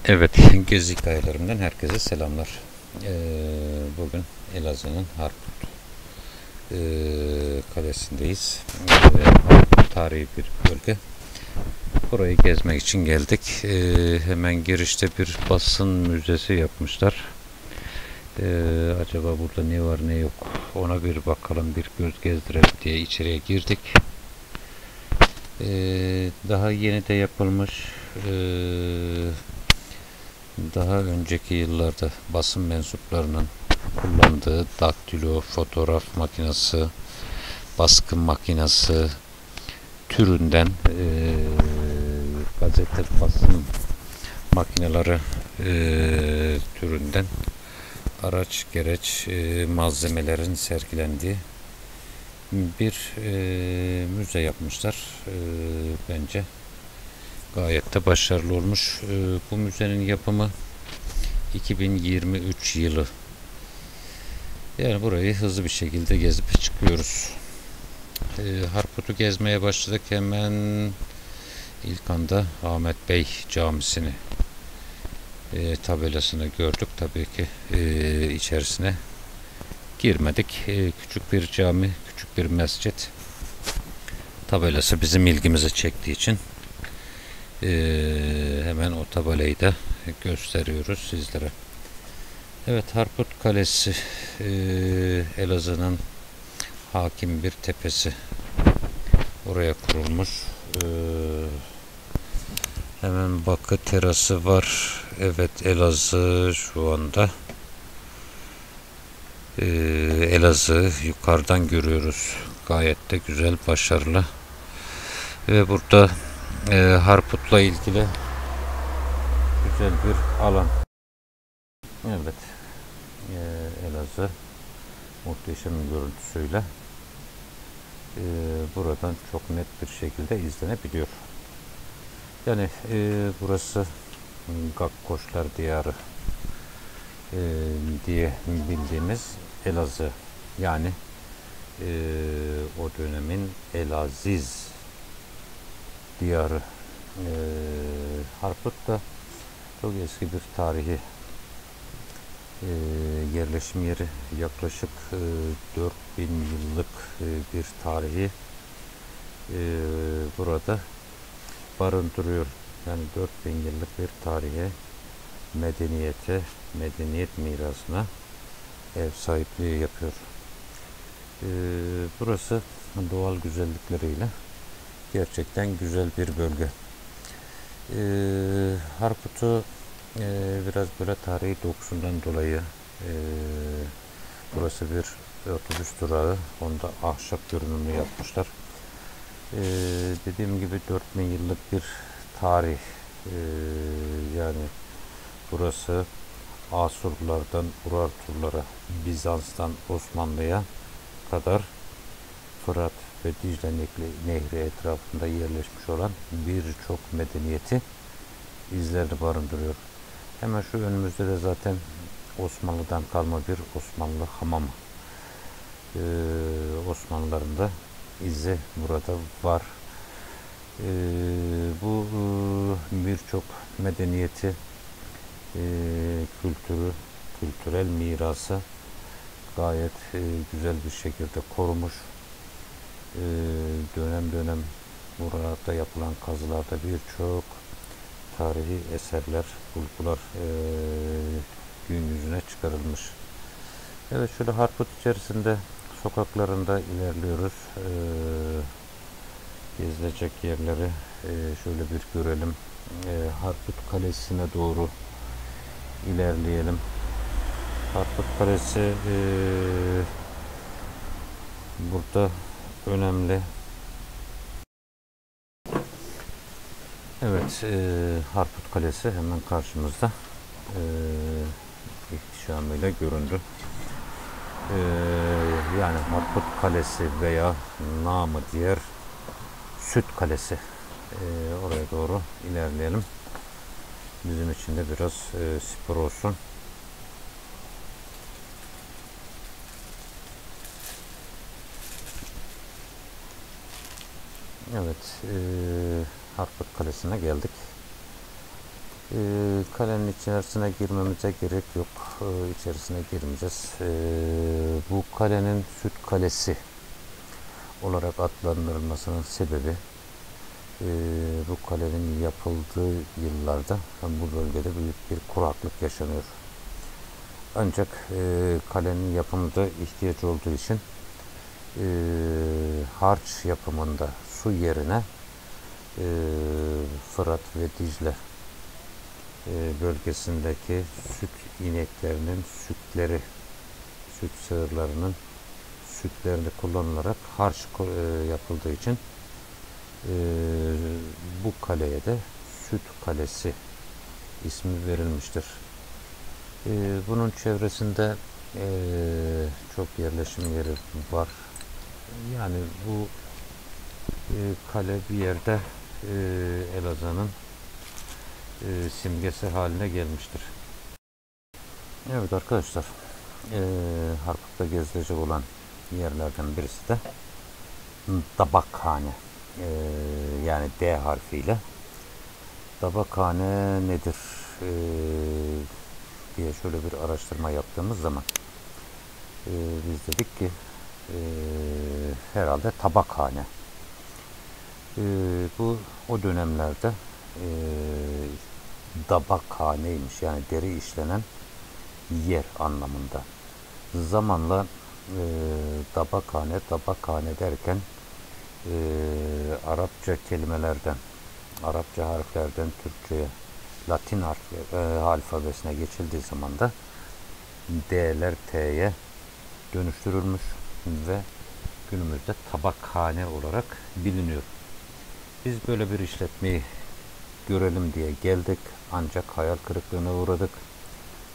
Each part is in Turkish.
Evet, gezi hikayelerimden herkese selamlar. Bugün Elazığ'ın Harput Kalesi'ndeyiz. Tarihi bir bölge. Burayı gezmek için geldik. Hemen girişte bir basın müzesi yapmışlar. Acaba burada ne var ne yok ona bir bakalım, bir göz gezdirelim diye içeriye girdik. Daha yeni de yapılmış. Daha önceki yıllarda basın mensuplarının kullandığı daktilo, fotoğraf makinesi, baskı makinesi türünden gazete basın makineleri türünden araç gereç malzemelerin sergilendiği bir müze yapmışlar. Bence gayet de başarılı olmuş. Bu müzenin yapımı 2023 yılı. Yani burayı hızlı bir şekilde gezip çıkıyoruz. Harput'u gezmeye başladık. Hemen ilk anda Ahmet Bey Camisi'ni tabelasını gördük. Tabii ki içerisine girmedik. Küçük bir cami, küçük bir mescit tabelası bizim ilgimizi çektiği için hemen o tabelayı da gösteriyoruz sizlere. Evet, Harput Kalesi Elazığ'ın hakim bir tepesi. Oraya kurulmuş. Hemen bakı terası var. Evet, Elazığ şu anda. Elazığ yukarıdan görüyoruz. Gayet de güzel, başarılı. Ve burada Harput'la ilgili güzel bir alan. Evet, Elazığ muhteşem bir görüntüsüyle buradan çok net bir şekilde izlenebiliyor. Yani burası Gakkoşlar Diyarı diye bildiğimiz Elazığ. Yani o dönemin Elaziz diyarı. Harput da çok eski bir tarihi yerleşim yeri. Yaklaşık 4000 yıllık bir tarihi burada barındırıyor. Yani 4000 yıllık bir tarihe, medeniyete, medeniyet mirasına ev sahipliği yapıyor. Burası doğal güzellikleriyle gerçekten güzel bir bölge. Harput'u biraz böyle tarihi dokusundan dolayı burası bir otobüs durağı. Onda ahşap görünümlü yapmışlar. Dediğim gibi 4000 yıllık bir tarih. Yani burası Asurlulardan Urartulara, Bizans'tan Osmanlı'ya kadar Fırat ve Dicle Nehri etrafında yerleşmiş olan birçok medeniyeti izlerini barındırıyor. Hemen şu önümüzde de zaten Osmanlı'dan kalma bir Osmanlı hamamı. Osmanlıların da izi burada var. Bu birçok medeniyeti, kültürü, kültürel mirası gayet güzel bir şekilde korumuş. Dönem dönem burada yapılan kazılarda birçok tarihi eserler, bulgular gün yüzüne çıkarılmış. Evet, şöyle Harput içerisinde sokaklarında ilerliyoruz. Gezilecek yerleri şöyle bir görelim. Harput Kalesi'ne doğru ilerleyelim. Harput Kalesi burada önemli. Evet, Harput Kalesi hemen karşımızda ihtişamıyla göründü. Yani Harput Kalesi veya namı diğer Süt Kalesi. Oraya doğru ilerleyelim. Bizim için de biraz spor olsun. Evet, Harput Kalesi'ne geldik. Kalenin içerisine girmemize gerek yok. İçerisine girmeyeceğiz. Bu kalenin Süt Kalesi olarak adlandırılmasının sebebi bu kalenin yapıldığı yıllarda bu bölgede büyük bir kuraklık yaşanıyor. Ancak kalenin yapımında ihtiyaç olduğu için harç yapımında su yerine Fırat ve Dicle bölgesindeki süt ineklerinin sütleri, süt sığırlarının sütlerini kullanılarak harç yapıldığı için bu kaleye de Süt Kalesi ismi verilmiştir. Bunun çevresinde çok yerleşim yeri var. Yani bu kale bir yerde Elazığ'ın simgesi haline gelmiştir. Evet arkadaşlar, Harput'ta gezilecek olan yerlerden birisi de Dabakhane. Yani D harfiyle. Dabakhane nedir diye şöyle bir araştırma yaptığımız zaman biz dedik ki herhalde tabakhane. Bu o dönemlerde dabakhaneymiş, yani deri işlenen yer anlamında. Zamanla tabakhane derken Arapça kelimelerden, Arapça harflerden Türkçe'ye, Latin alfabesine geçildiği zaman da D'ler T'ye dönüştürülmüş ve günümüzde tabakhane olarak biliniyor. Biz böyle bir işletmeyi görelim diye geldik, ancak hayal kırıklığına uğradık.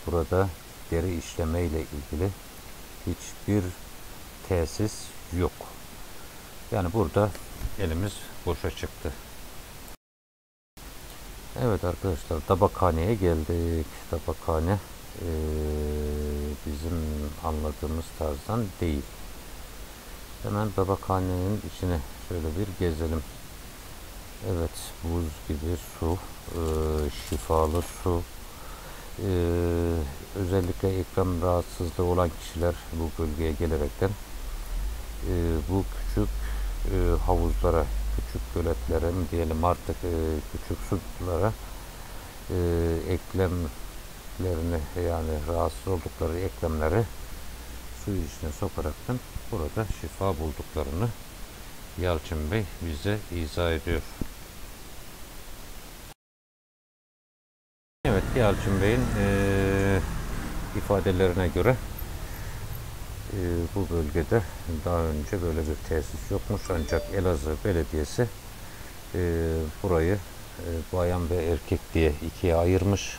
Burada deri işleme ile ilgili hiçbir tesis yok. Yani burada elimiz boşa çıktı. Evet arkadaşlar, tabakhaneye geldik. Tabakhane bizim anladığımız tarzdan değil. Hemen tabakhanenin içine şöyle bir gezelim. Evet, buz gibi su, şifalı su. Özellikle eklem rahatsızlığı olan kişiler bu bölgeye gelerekten bu küçük havuzlara, küçük göletlere mi diyelim artık, küçük sulara eklemlerini, yani rahatsız oldukları eklemleri suyu içine sokaraktan burada şifa bulduklarını Yalçın Bey bize izah ediyor. Evet, Yalçın Bey'in ifadelerine göre bu bölgede daha önce böyle bir tesis yokmuş, ancak Elazığ Belediyesi burayı bayan ve erkek diye ikiye ayırmış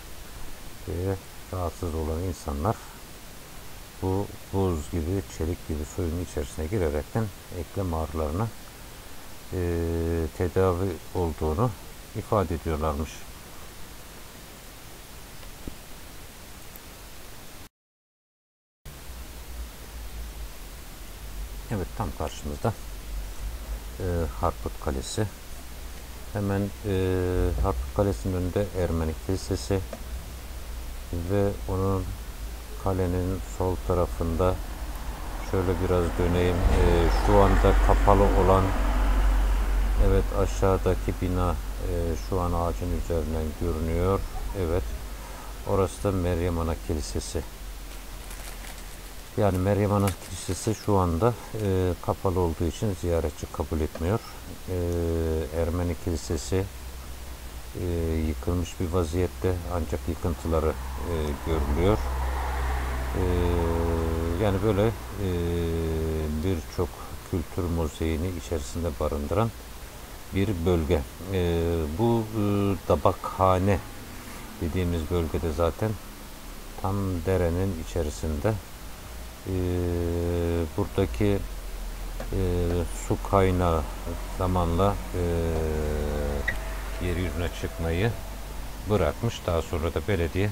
ve rahatsız olan insanlar bu buz gibi, çelik gibi suyun içerisine girerekten eklem ağrılarına tedavi olduğunu ifade ediyorlarmış. Evet, tam karşımızda Harput Kalesi. Hemen Harput Kalesi'nin önünde Ermeni Kilisesi ve onun, kalenin sol tarafında şöyle biraz döneyim. Şu anda kapalı olan, evet, aşağıdaki bina şu an ağacın üzerinden görünüyor. Evet, orası da Meryem Ana Kilisesi. Yani Meryem Ana Kilisesi şu anda kapalı olduğu için ziyaretçi kabul etmiyor. Ermeni Kilisesi yıkılmış bir vaziyette, ancak yıkıntıları görülüyor. Yani böyle birçok kültür mozaiğini içerisinde barındıran bir bölge. Bu tabakhane dediğimiz bölgede zaten tam derenin içerisinde. Buradaki su kaynağı zamanla yeryüzüne çıkmayı bırakmış. Daha sonra da belediye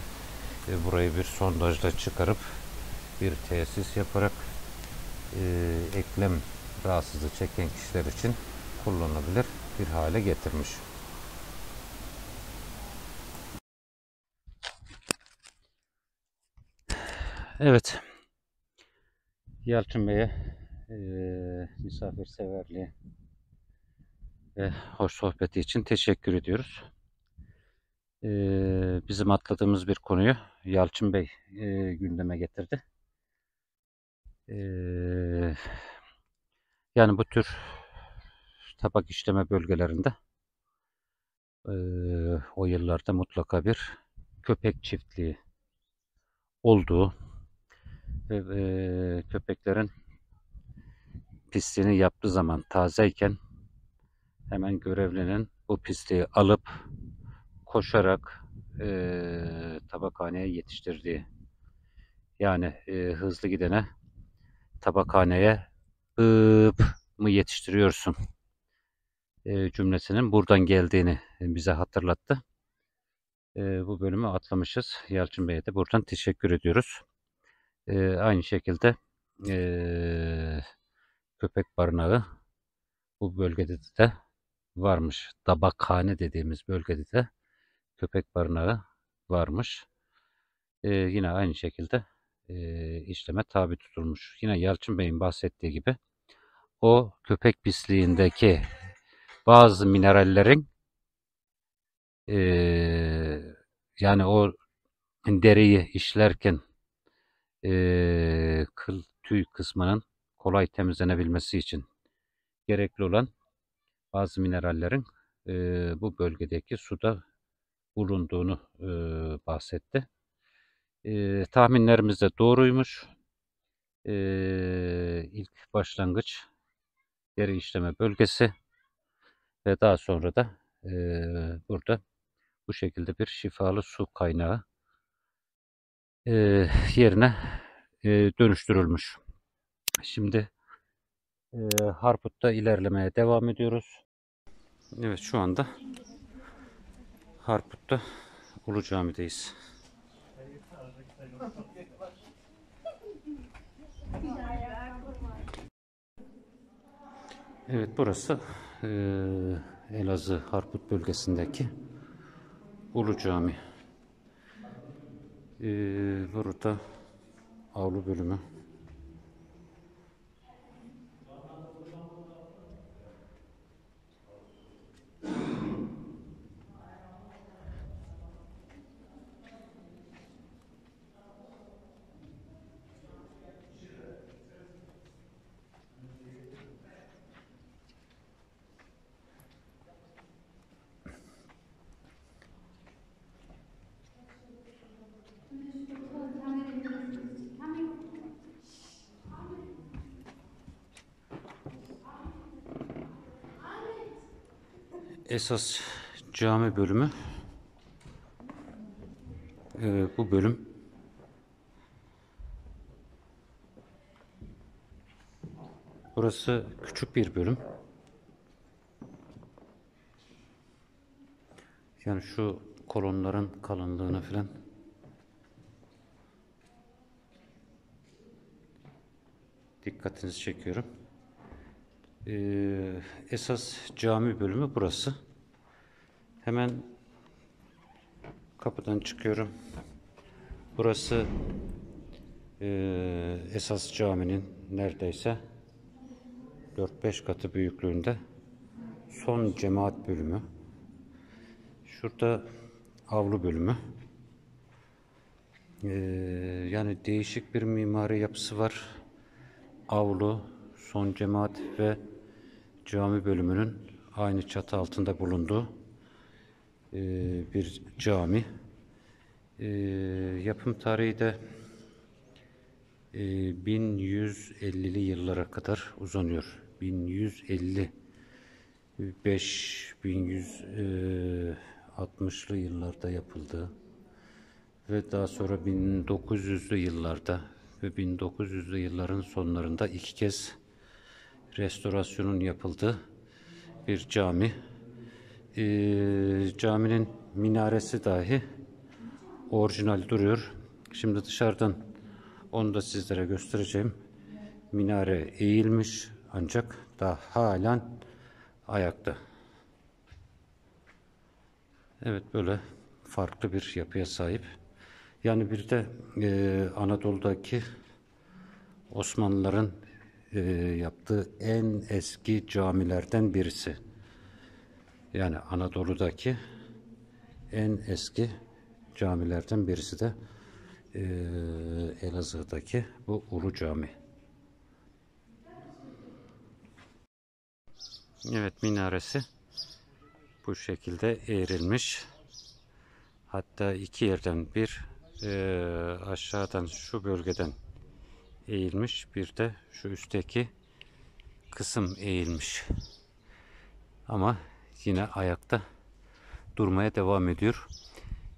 burayı bir sondajla çıkarıp bir tesis yaparak eklem rahatsızlığı çeken kişiler için kullanılabilir bir hale getirmiş. Evet, Yalçın Bey'e misafirseverliği ve hoş sohbeti için teşekkür ediyoruz. Bizim atladığımız bir konuyu Yalçın Bey gündeme getirdi. Yani bu tür tabak işleme bölgelerinde o yıllarda mutlaka bir köpek çiftliği olduğu ve köpeklerin pisliğini yaptığı zaman tazeyken hemen görevlinin bu pisliği alıp koşarak tabakhaneye yetiştirdiği, yani hızlı gidene tabakhaneye ıp mı yetiştiriyorsun cümlesinin buradan geldiğini bize hatırlattı. Bu bölümü atlamışız. Yalçın Bey'e de buradan teşekkür ediyoruz. Aynı şekilde köpek barınağı bu bölgede de varmış. Tabakhane dediğimiz bölgede de köpek barınağı varmış. Yine aynı şekilde işleme tabi tutulmuş. Yine Yalçın Bey'in bahsettiği gibi o köpek pisliğindeki bazı minerallerin yani o deriyi işlerken kıl tüy kısmının kolay temizlenebilmesi için gerekli olan bazı minerallerin bu bölgedeki suda bulunduğunu bahsetti. Tahminlerimiz de doğruymuş. İlk başlangıç deri işleme bölgesi ve daha sonra da burada bu şekilde bir şifalı su kaynağı yerine dönüştürülmüş. Şimdi Harput'ta ilerlemeye devam ediyoruz. Evet, şu anda Harput'ta Ulu Cami'deyiz. Evet, burası Elazığ Harput bölgesindeki Ulu Cami. Burada avlu bölümü. Esas cami bölümü bu bölüm. Burası küçük bir bölüm. Yani şu kolonların kalınlığına falan dikkatinizi çekiyorum. Esas cami bölümü burası. Hemen kapıdan çıkıyorum. Burası esas caminin neredeyse 4-5 katı büyüklüğünde son cemaat bölümü. Şurada avlu bölümü. Yani değişik bir mimari yapısı var. Avlu, son cemaat ve cami bölümünün aynı çatı altında bulunduğu bir cami. Yapım tarihi de 1150'li yıllara kadar uzanıyor. 1155-1160'lı yıllarda yapıldı ve daha sonra 1900'lü yıllarda ve 1900'lü yılların sonlarında iki kez restorasyonun yapıldığı bir cami. Caminin minaresi dahi orijinal duruyor. Şimdi dışarıdan onu da sizlere göstereceğim. Minare eğilmiş ancak daha halen ayakta. Evet, böyle farklı bir yapıya sahip. Yani bir de Anadolu'daki Osmanlıların yaptığı en eski camilerden birisi. Yani Anadolu'daki en eski camilerden birisi de Elazığ'daki bu Ulu Cami. Evet, minaresi bu şekilde eğrilmiş. Hatta iki yerden bir aşağıdan şu bölgeden eğilmiş, bir de şu üstteki kısım eğilmiş. Ama yine ayakta durmaya devam ediyor.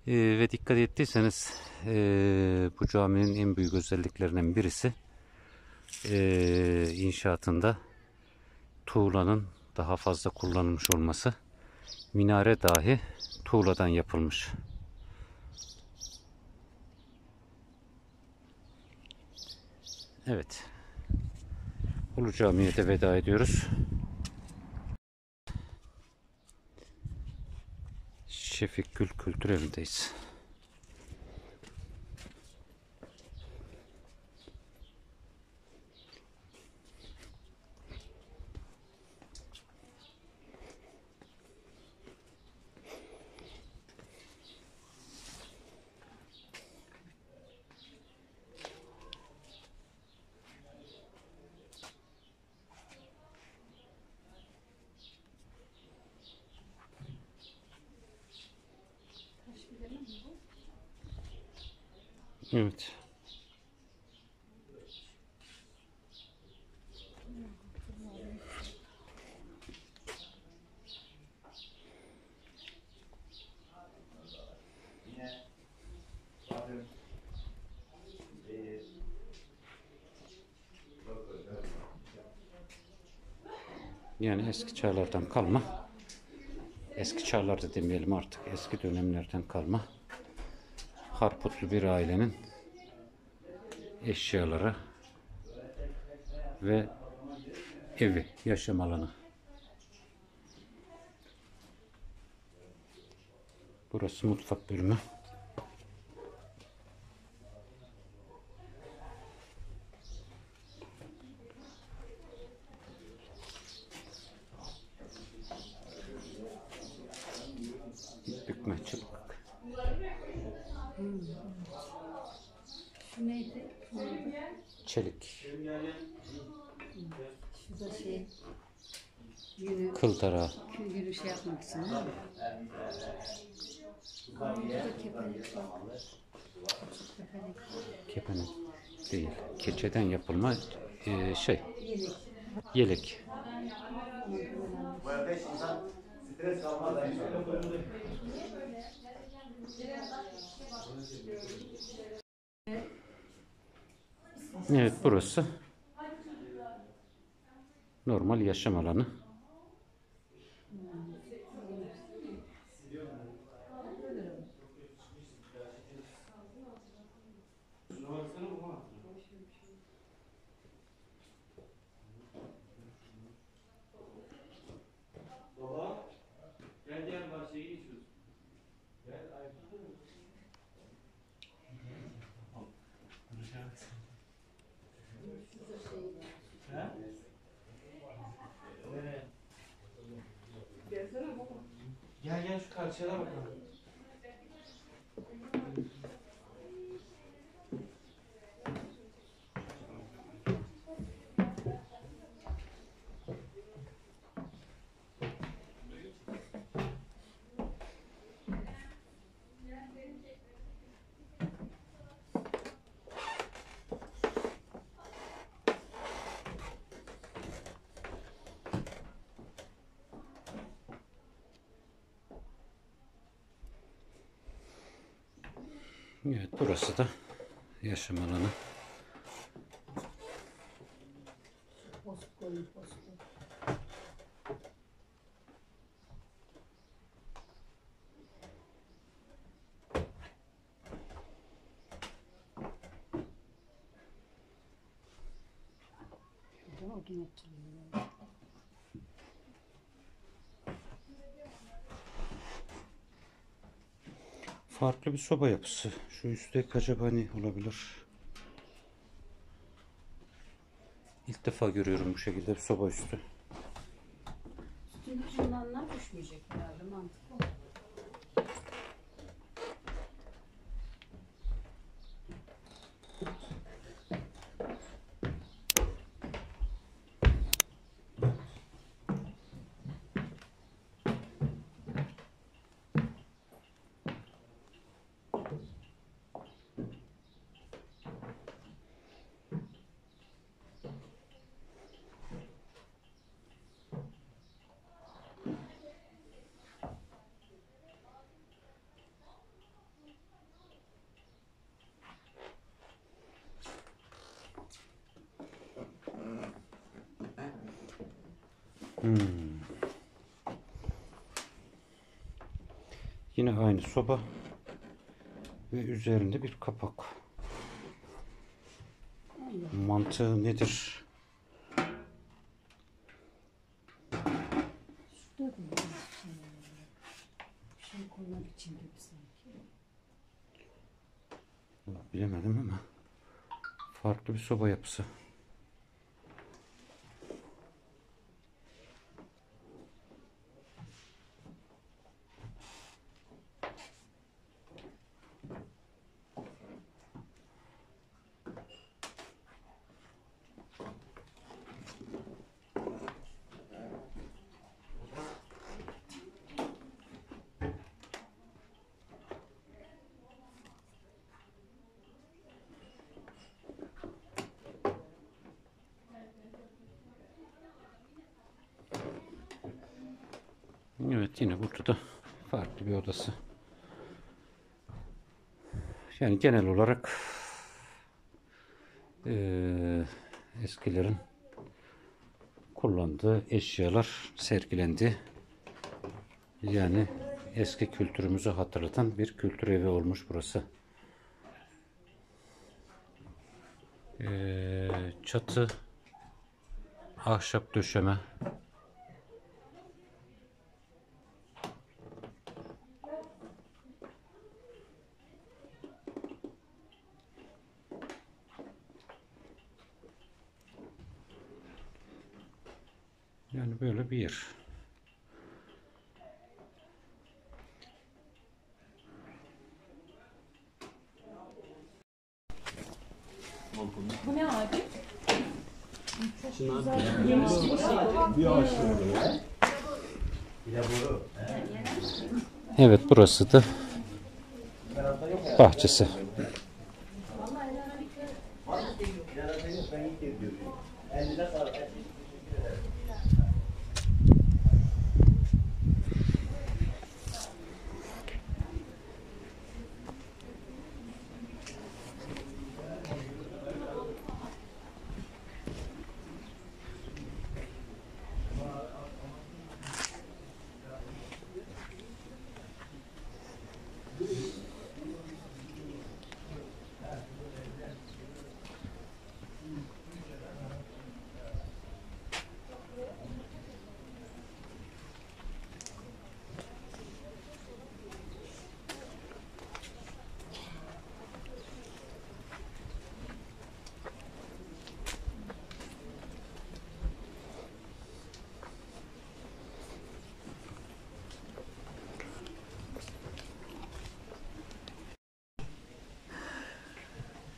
Ve dikkat ettiyseniz bu caminin en büyük özelliklerinden birisi inşaatında tuğlanın daha fazla kullanılmış olması. Minare dahi tuğladan yapılmış. Evet. Ulu Cami'ye de veda ediyoruz. Şefik Gül Kültür Evi'ndeyiz. Evet. Yani eski çağlardan kalma, eski çağlarda demeyelim artık, eski dönemlerden kalma Harputlu bir ailenin eşyaları ve evi, yaşam alanı. Burası mutfak bölümü. Bükme çıplık. Şu neydi? Çelik. Şurada şey yürü, Kıl tarağı. yürü şey yapmak için değil mi? Burada kepenek var. Kepenek. Kepenek değil. Keçeden yapılma şey. Yelek. Yelek. Evet, burası normal yaşam alanı. Baba, gel diğer bahçeye geçiyoruz. Gel Ayşe. He? Nereye? Gelsene baba. Gel gel şu karşıya da bakalım. Evet, burası da yaşam alanı. Post koyun, post koyun. Şurada odun oturuyor. Farklı bir soba yapısı. Şu üstteki acaba ne olabilir? İlk defa görüyorum bu şekilde bir soba üstü. Sütün ucundanlar düşmeyecek herhalde, mantıklı. Yine aynı soba ve üzerinde bir kapak. Mantığı nedir? Şurada da bir şey koymak için gibi sanki. Bilemedim ama farklı bir soba yapısı. Evet, yine burada da farklı bir odası. Yani genel olarak eskilerin kullandığı eşyalar sergilendi. Yani eski kültürümüzü hatırlatan bir kültür evi olmuş burası. Çatı ahşap döşeme. Yani böyle bir yer. Bu ne abi? Evet, burası da bahçesi.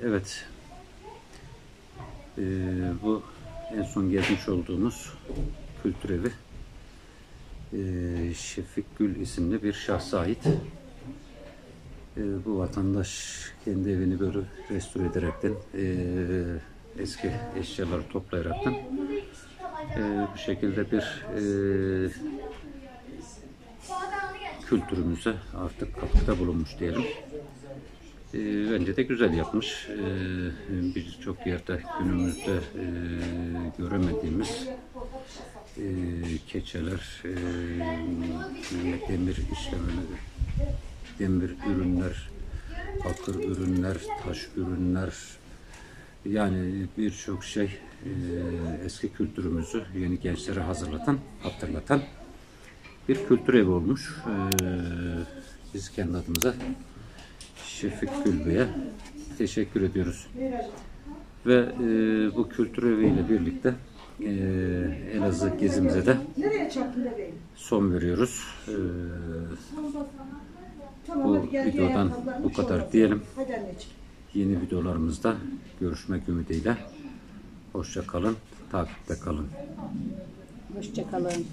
Evet. Bu en son gezmiş olduğumuz kültür evi. Şefik Gül isimli bir şahsa ait. Bu vatandaş kendi evini böyle restore ederekten, eski eşyaları toplayaraktan bu şekilde bir kültürümüze artık katkıda bulunmuş diyelim. Bence de güzel yapmış. Birçok yerde günümüzde göremediğimiz keçeler, demir işlemeleri, demir ürünler, bakır ürünler, taş ürünler, yani birçok şey eski kültürümüzü yeni gençlere hatırlatan bir kültür evi olmuş. Biz kendi adımıza Şefik Gülbey'e teşekkür ediyoruz. Ve bu kültür eviyle birlikte Elazığ gezimize de son veriyoruz. Bu videodan bu kadar diyelim. Yeni videolarımızda görüşmek ümidiyle. Hoşça kalın, takipte kalın. Hoşça kalın.